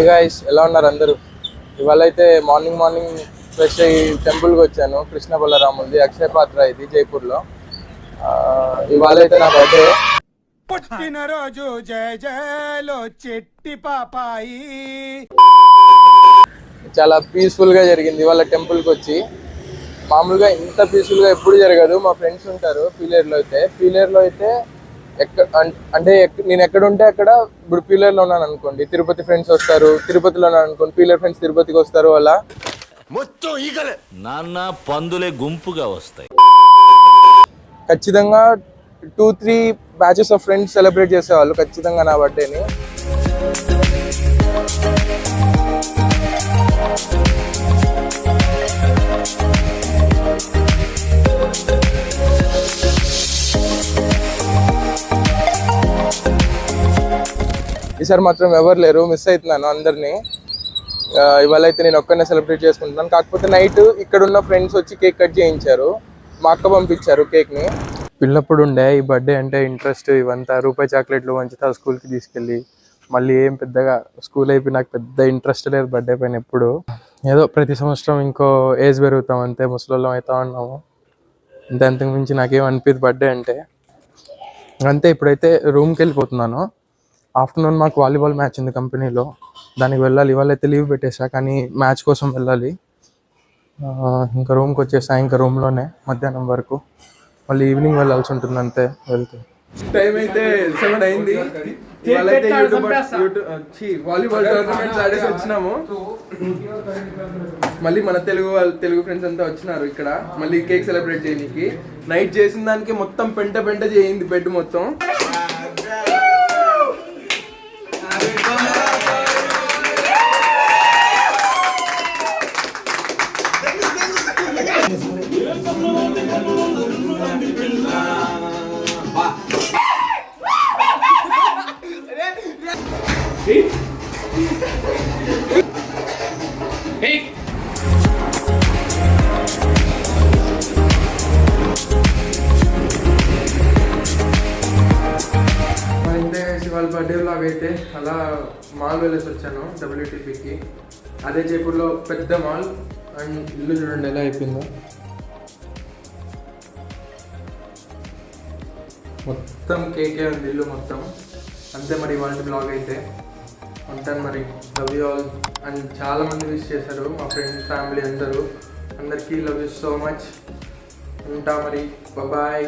Guys, ఎలా ఉన్నారు అందరూ? ఇవాళ అయితే మార్నింగ్ ఫ్రెష్ అయ్యి టెంపుల్కి వచ్చాను. కృష్ణ బలరాముది అక్షయ పాత్ర ఇది జైపూర్లో. ఇవాళ అయితే నా బర్త్డే. పుట్టినరోజు జయ జయలో చెట్టి పాపాయి. చాలా పీస్ఫుల్గా జరిగింది ఇవాళ టెంపుల్కి వచ్చి. మామూలుగా ఇంత పీస్ఫుల్గా ఎప్పుడు జరగదు. మా ఫ్రెండ్స్ ఉంటారు పీలేరులో అయితే అంటే నేను ఎక్కడ ఉంటే అక్కడ. ఇప్పుడు పీలేరులో ఉన్నాను అనుకోండి, తిరుపతి ఫ్రెండ్స్ వస్తారు. తిరుపతిలో ఉన్నాను అనుకోండి, పీలేరు ఫ్రెండ్స్ తిరుపతికి వస్తారు. అలా మొత్తం ఈగలే నాన్న పందులే గుంపుగా వస్తాయి. ఖచ్చితంగా 2-3 బ్యాచెస్ ఆఫ్ ఫ్రెండ్స్ సెలబ్రేట్ చేసేవాళ్ళు ఖచ్చితంగా నా బర్త్డేని. ఈసారి మాత్రం ఎవరు లేరు, మిస్ అవుతున్నాను అందరినీ. ఇవాళ అయితే నేను ఒక్కనే సెలబ్రేట్ చేసుకుంటున్నాను. కాకపోతే నైట్ ఇక్కడ ఉన్న ఫ్రెండ్స్ వచ్చి కేక్ కట్ చేయించారు. మా అక్క పంపించారు కేక్ని. పిల్లప్పుడు ఉండే ఈ బర్త్డే అంటే ఇంట్రెస్ట్, ఇవంతా రూపాయి చాక్లెట్లు మంచిగా స్కూల్కి తీసుకెళ్ళి మళ్ళీ ఏం పెద్దగా స్కూల్ అయిపోయి నాకు పెద్ద ఇంట్రెస్ట్ లేదు బర్త్డే పైన ఎప్పుడు. ఏదో ప్రతి సంవత్సరం ఇంకో ఏజ్ పెరుగుతాం అంతే, ముసలోళ్ళం అవుతా ఉన్నాము అంతే. అంతకు మించి నాకేం అనిపిస్తుంది బర్త్డే అంటే. అంతే ఇప్పుడైతే రూమ్కి వెళ్ళిపోతున్నాను. ఆఫ్టర్నూన్ మాకు వాలీబాల్ మ్యాచ్ ఉంది కంపెనీలో, దానికి వెళ్ళాలి. ఇవాళ అయితే లీవ్ పెట్టేసా, కానీ మ్యాచ్ కోసం వెళ్ళాలి. ఇంకా రూమ్కి వచ్చేసా, ఇంకా రూమ్లోనే మధ్యాహ్నం వరకు. మళ్ళీ ఈవినింగ్ వెళ్ళాల్సి ఉంటుంది అంతే. వెళ్తే టైం అయితే 7 అయింది. ఇవాళైతే వాలీబాల్ టోర్నమెంట్స్ ఆడేసి వచ్చినాము. మళ్ళీ మన తెలుగు ఫ్రెండ్స్ అంతా వచ్చినారు ఇక్కడ మళ్ళీ కేక్ సెలబ్రేట్ చేయడానికి. నైట్ చేసిన దానికి మొత్తం పెంట చేయింది బెడ్ మొత్తం. వాళ్ళ బర్త్డే వ్లాగ్ అయితే అలా మాల్ వెళ్ళేసి వచ్చాను WTPకి. అదే జైపూర్లో పెద్ద మాల్. అండ్ ఇల్లు చూడండి ఎలా అయిపోయిందో, మొత్తం కేకే ఉంది ఇల్లు మొత్తం. అంతే మరి వాళ్ళ బ్లాగ్ అయితే ఉంటాను మరి. Love you all. అండ్ చాలామంది విష్ చేశారు మా ఫ్రెండ్స్ ఫ్యామిలీ అందరూ. అందరికీ లవ్ యూ సో మచ్. ఉంటా మరి, బాయ్.